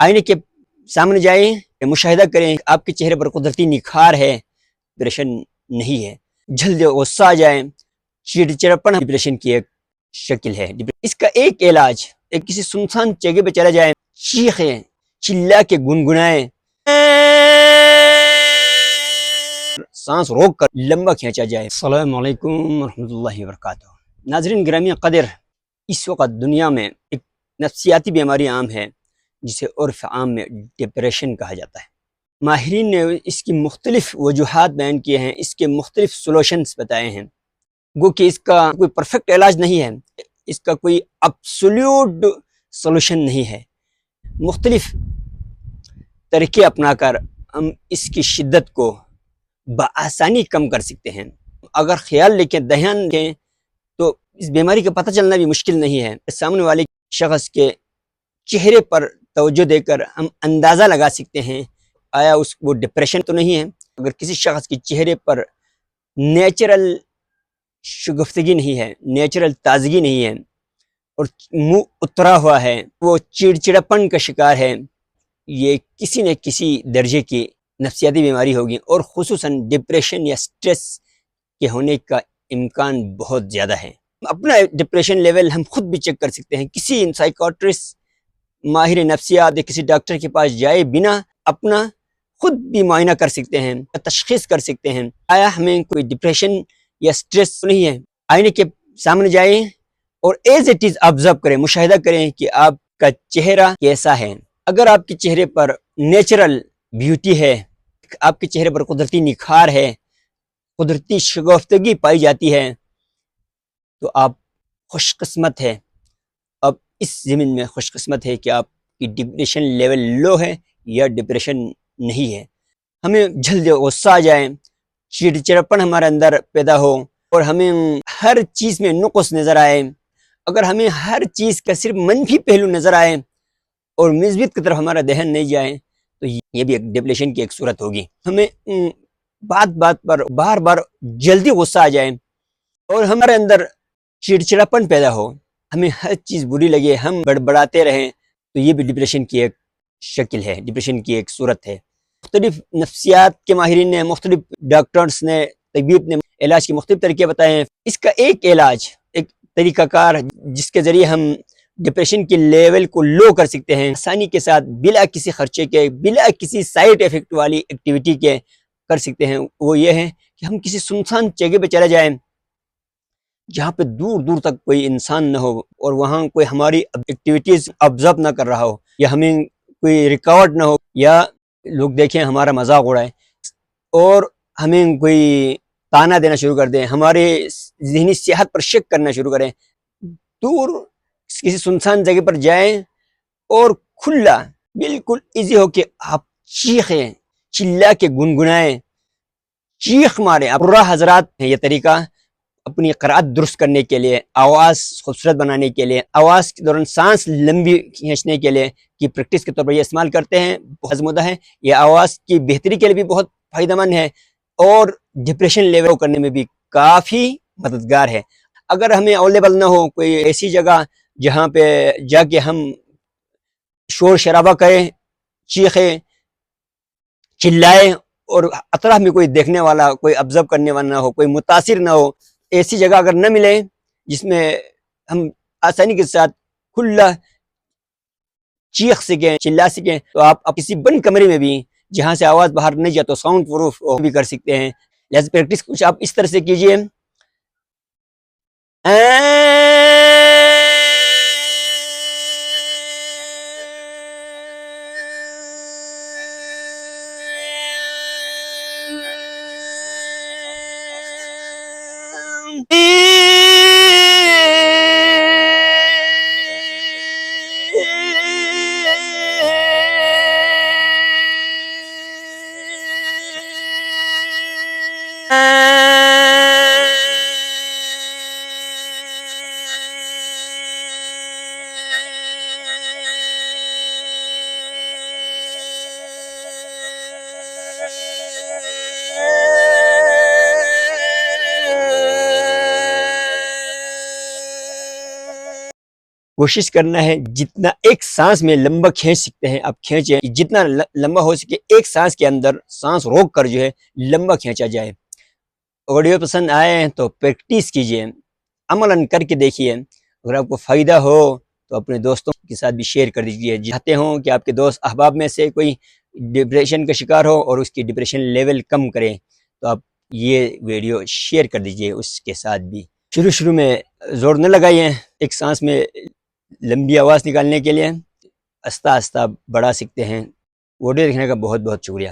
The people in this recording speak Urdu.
آئینے کے سامنے جائیں، مشاہدہ کریں آپ کے چہرے پر قدرتی نکھار ہے، ڈپریشن نہیں ہے۔ جلد غصہ آ جائیں، چڑچڑپن ڈپریشن کی ایک شکل ہے۔ اس کا ایک علاج، ایک کسی سنسان جگہ پہ چلا جائیں، چیخیں، چلا کے گنگنائیں، سانس روک کر لمبا کھینچا جائے۔ السلام علیکم ورحمۃ اللہ وبرکاتہ۔ ناظرین گرامی قدر، اس وقت دنیا میں ایک نفسیاتی بیماری عام ہے جسے عرف عام میں ڈپریشن کہا جاتا ہے۔ ماہرین نے اس کی مختلف وجوہات بیان کیے ہیں، اس کے مختلف سولوشنز بتائے ہیں، گو کہ اس کا کوئی پرفیکٹ علاج نہیں ہے، اس کا کوئی ایبسولوٹ سولوشن نہیں ہے۔ مختلف طریقے اپنا کر ہم اس کی شدت کو بآسانی کم کر سکتے ہیں۔ اگر خیال لکھیں، دھیان دیں تو اس بیماری کا پتہ چلنا بھی مشکل نہیں ہے۔ سامنے والے شخص کے چہرے پر توجہ دے کر ہم اندازہ لگا سکتے ہیں آیا وہ ڈپریشن تو نہیں ہے۔ اگر کسی شخص کے چہرے پر نیچرل شگفتگی نہیں ہے، نیچرل تازگی نہیں ہے اور منہ اترا ہوا ہے، وہ چڑچڑپن کا شکار ہے، یہ کسی نہ کسی درجے کی نفسیاتی بیماری ہوگی، اور خصوصاً ڈپریشن یا سٹریس کے ہونے کا امکان بہت زیادہ ہے۔ اپنا ڈپریشن لیول ہم خود بھی چیک کر سکتے ہیں، کسی سائیکاٹرسٹ، ماہر نفسیات یا کسی ڈاکٹر کے پاس جائے بنا اپنا خود بھی معائنہ کر سکتے ہیں، تشخیص کر سکتے ہیں آیا ہمیں کوئی ڈپریشن یا سٹریس نہیں ہے۔ آئینے کے سامنے جائیں اور ایز اٹ از آبزرو کریں، مشاہدہ کریں کہ آپ کا چہرہ کیسا ہے۔ اگر آپ کے چہرے پر نیچرل بیوٹی ہے، آپ کے چہرے پر قدرتی نکھار ہے، قدرتی شگفتگی پائی جاتی ہے، تو آپ خوش قسمت ہے۔ اب اس زمین میں خوش قسمت ہے کہ آپ کی ڈپریشن لیول لو ہے یا ڈپریشن نہیں ہے۔ ہمیں جلد غصہ آ جائیں، چڑچڑپن ہمارے اندر پیدا ہو اور ہمیں ہر چیز میں نقص نظر آئے، اگر ہمیں ہر چیز کا صرف منفی پہلو نظر آئے اور مثبت کی طرف ہمارا ذہن نہیں جائے تو یہ بھی ایک ڈپریشن کی ایک صورت ہوگی۔ ہمیں بات بات پر بار بار جلدی غصہ آ جائے اور ہمارے اندر چڑچڑاپن پیدا ہو، ہمیں ہر چیز بری لگے، ہم بڑبڑاتے رہیں، تو یہ بھی ڈپریشن کی ایک شکل ہے، ڈپریشن کی ایک صورت ہے۔ مختلف نفسیات کے ماہرین نے، مختلف ڈاکٹرز نے، طبیب نے علاج کے مختلف طریقے بتائے ہیں۔ اس کا ایک علاج، ایک طریقہ کار جس کے ذریعے ہم ڈپریشن کے لیول کو لو کر سکتے ہیں، آسانی کے ساتھ، بلا کسی خرچے کے، بلا کسی سائیڈ ایفیکٹ والی ایکٹیویٹی کے کر سکتے ہیں، وہ یہ ہے کہ ہم کسی سنسان جگہ پہ چلے جائیں جہاں پہ دور دور تک کوئی انسان نہ ہو اور وہاں کوئی ہماری ایکٹیویٹیز آبزرو نہ کر رہا ہو، یا ہمیں کوئی ریکارڈ نہ ہو، یا لوگ دیکھیں ہمارا مذاق اڑائے اور ہمیں کوئی تانا دینا شروع کر دیں، ہمارے ذہنی صحت پر شک کرنا شروع کریں۔ دور کسی سنسان جگہ پر جائیں اور کھلا بالکل ایزی ہو کہ آپ چیخیں، چلا کے گنگنائیں، چیخ ماریں۔ حضرات ہیں یہ طریقہ اپنی قرأت درست کرنے کے لیے، آواز خوبصورت بنانے کے لیے، آواز کے دوران سانس لمبی کھینچنے کے لیے کی پریکٹس کے طور پر یہ استعمال کرتے ہیں، بہت مدہ ہے۔ یہ آواز کی بہتری کے لیے بھی بہت فائدہ مند ہے اور ڈپریشن لیول کرنے میں بھی کافی مددگار ہے۔ اگر ہمیں اویلیبل نہ ہو کوئی ایسی جگہ جہاں پہ جا کے ہم شور شرابہ کریں، چیخیں، چلائیں اور اطراف میں کوئی دیکھنے والا، کوئی آبزرو کرنے والا نہ ہو، کوئی متاثر نہ ہو، ایسی جگہ اگر نہ ملے جس میں ہم آسانی کے ساتھ کھلا چیخ سکیں، چلا سکیں، تو آپ کسی بند کمرے میں بھی جہاں سے آواز باہر نہیں جاتا، ساؤنڈ پروف بھی کر سکتے ہیں۔ لہذا پریکٹس کچھ آپ اس طرح سے کیجئے۔ کوشش کرنا ہے جتنا ایک سانس میں لمبا کھینچ سکتے ہیں آپ کھینچیں، جتنا لمبا ہو سکے ایک سانس کے اندر سانس روک کر جو ہے لمبا کھینچا جائے۔ ویڈیو پسند آئے تو پریکٹس کیجئے، عملاً کر کے دیکھیے۔ اگر آپ کو فائدہ ہو تو اپنے دوستوں کے ساتھ بھی شیئر کر دیجیے۔ چاہتے ہوں کہ آپ کے دوست احباب میں سے کوئی ڈپریشن کا شکار ہو اور اس کی ڈپریشن لیول کم کریں تو آپ یہ ویڈیو شیئر کر دیجیے اس کے ساتھ بھی۔ شروع میں زور نہ لگائیے، ایک سانس میں لمبی آواز نکالنے کے لیے آہستہ آہستہ بڑھا سکتے ہیں۔ ویڈیو دیکھنے کا بہت بہت شکریہ۔